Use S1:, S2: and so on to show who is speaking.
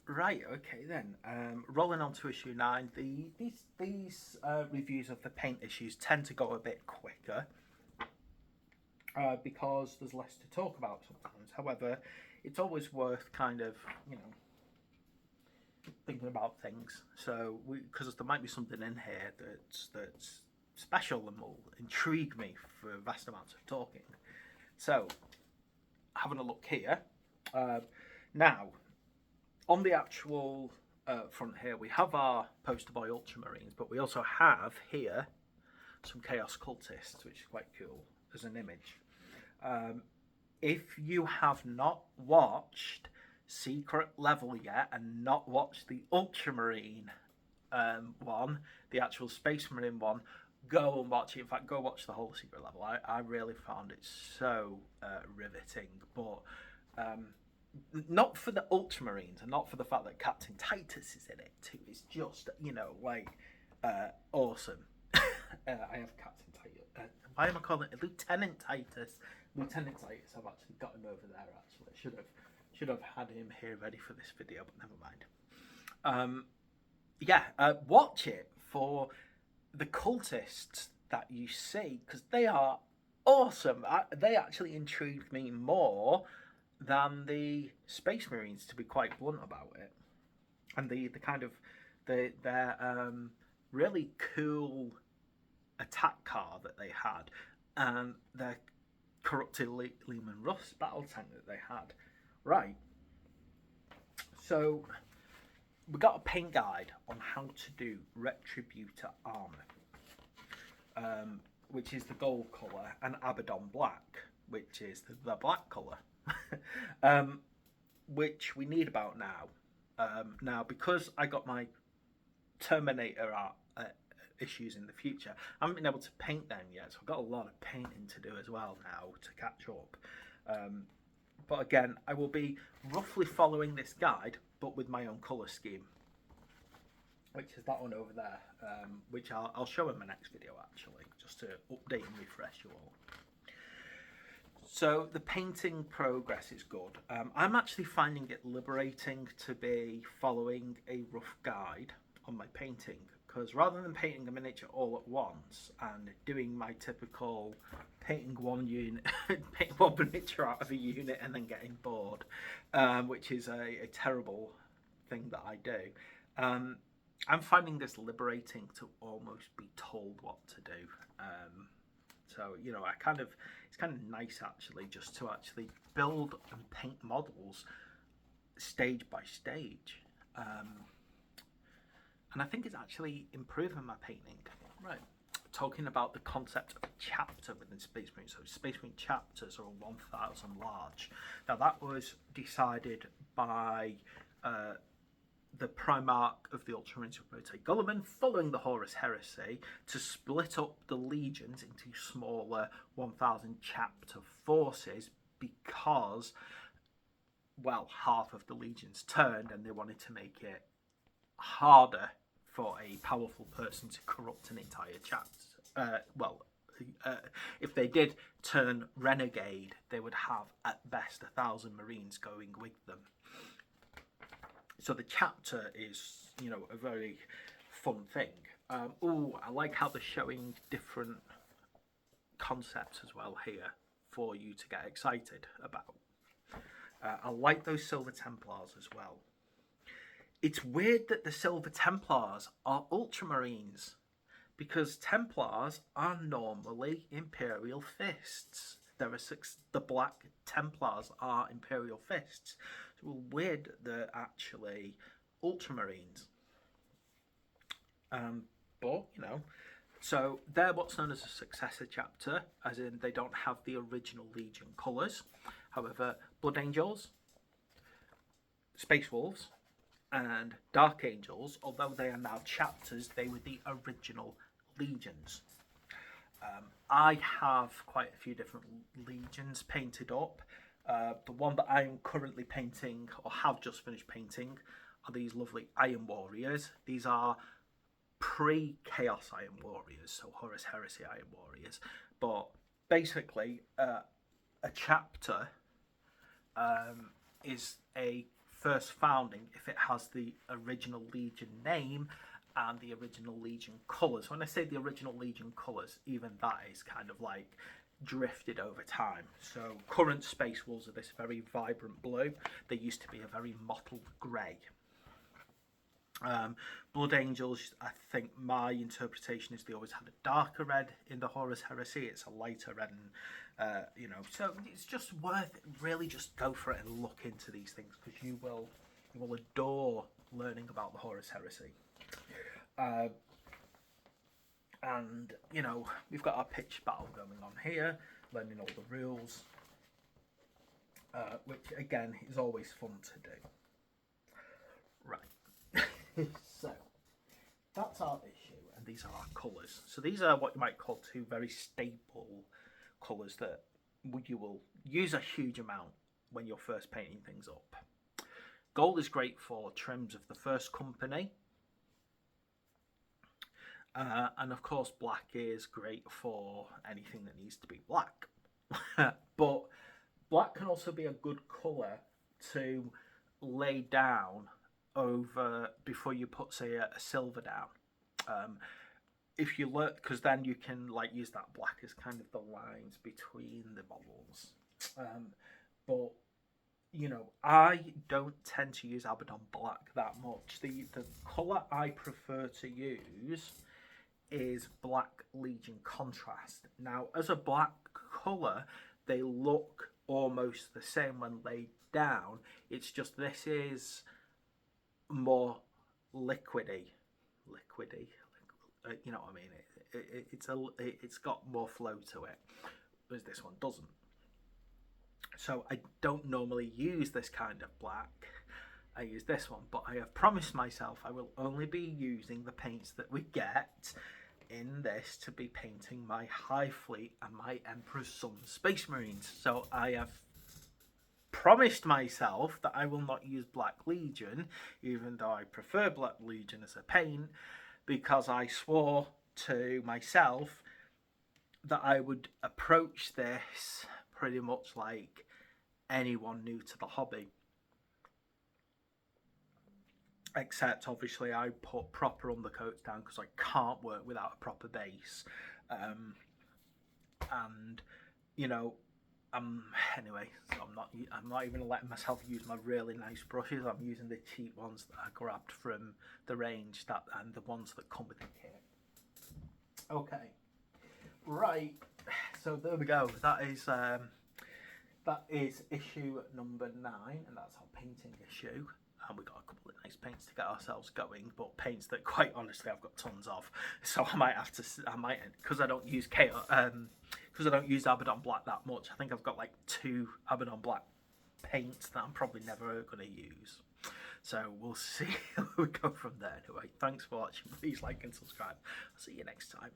S1: Right, okay then. Rolling on to issue 9, these reviews of the paint issues tend to go a bit quicker because there's less to talk about sometimes. However, it's always worth kind of, you know, thinking about things. So, because there might be something in here that's special and will intrigue me for vast amounts of talking. So, having a look here. Uh, Now, on the actual front here, we have our poster boy Ultramarines, but we also have here some Chaos Cultists, which is quite cool as an image. Um, if you have not watched Secret Level yet and not watched the Ultramarine one, the actual Space Marine one, go and watch it. In fact, go watch the whole Secret Level. I really found it so riveting, but not for the Ultramarines and not for the fact that Captain Titus is in it too. It's just, awesome. I have Captain Titus. Why am I calling it Lieutenant Titus? Lieutenant Titus. I've actually got him over there. Actually, should have had him here ready for this video, but never mind. Watch it for the cultists that you see because they are awesome. They actually intrigued me more than the Space Marines, to be quite blunt about it. And the kind of their really cool attack car that they had, and their corrupted Lehman Russ battle tank that they had. Right. So we got a paint guide on how to do Retributor armor, which is the gold color, and Abaddon black, which is the black color. Which we need about now. Now, because I got my Terminator art issues in the future, I haven't been able to paint them yet, so I've got a lot of painting to do as well now to catch up. But again, I will be roughly following this guide, but with my own colour scheme, which is that one over there, which I'll show in my next video actually, just to update and refresh you all. So the painting progress is good. I'm actually finding it liberating to be following a rough guide on my painting, because rather than painting a miniature all at once and doing my typical painting one unit, painting one miniature out of a unit and then getting bored, which is a terrible thing that I do. I'm finding this liberating to almost be told what to do. So, it's kind of nice actually just to actually build and paint models stage by stage. And I think it's actually improving my painting. Right. Talking about the concept of a chapter within Space Marine. So Space Marine chapters are 1,000 large. Now that was decided by the Primarch of the Ultramarines, Roboute Guilliman, following the Horus Heresy, to split up the legions into smaller 1,000 chapter forces because, well, half of the legions turned and they wanted to make it harder for a powerful person to corrupt an entire chapter. If they did turn renegade, they would have at best 1,000 Marines going with them. So the chapter is, a very fun thing. I like how they're showing different concepts as well here for you to get excited about. I like those Silver Templars as well. It's weird that the Silver Templars are Ultramarines, because Templars are normally Imperial Fists. The Black Templars are Imperial Fists. So it's weird that they're actually Ultramarines. But, so they're what's known as a successor chapter, as in they don't have the original Legion colours. However, Blood Angels, Space Wolves, and Dark Angels, although they are now chapters, they were the original legions. I have quite a few different legions painted up. The one that I'm currently painting, or have just finished painting, are these lovely Iron Warriors. These are pre-Chaos Iron Warriors, so Horus Heresy Iron Warriors. But basically, a chapter is a first founding if it has the original Legion name and the original Legion colours. When I say the original Legion colours, even that is kind of like drifted over time. So current Space Wolves are this very vibrant blue. They used to be a very mottled grey. Blood Angels, I think my interpretation is they always had a darker red in the Horus Heresy. It's a lighter red, and you know, so it's just worth it. Really just go for it and look into these things, because you will adore learning about the Horus Heresy. And you know, we've got our pitch battle going on here, learning all the rules, which again is always fun to do. Right. So that's our issue, and these are our colours. So these are what you might call two very staple colours that you will use a huge amount when you're first painting things up. Gold is great for trims of the first company, and of course black is great for anything that needs to be black. But black can also be a good colour to lay down over before you put, say, a silver down. If you look, because then you can like use that black as kind of the lines between the models. But you know, I don't tend to use Abaddon black that much. The colour I prefer to use is Black Legion Contrast. Now, as a black colour, they look almost the same when laid down. It's just this is more liquidy, you know what I mean? It's got more flow to it, whereas this one doesn't. So I don't normally use this kind of black. I use this one, but I have promised myself I will only be using the paints that we get in this to be painting my Hive Fleet and my Emperor's Son Space Marines. So I have promised myself that I will not use Black Legion, even though I prefer Black Legion as a paint, because I swore to myself that I would approach this pretty much like anyone new to the hobby. Except obviously I put proper undercoats down because I can't work without a proper base. And you know, anyway, so I'm not even letting myself use my really nice brushes. I'm using the cheap ones that I grabbed from the range, and the ones that come with the kit. Okay, right. So there we go. That is issue number 9, and that's our painting issue. And we got a couple of nice paints to get ourselves going, but paints that quite honestly I've got tons of. So I might because I don't use because I don't use Abaddon Black that much. I think I've got like 2 Abaddon Black paints that I'm probably never going to use. So we'll see where we go from there. Anyway, thanks for watching. Please like and subscribe. I'll see you next time.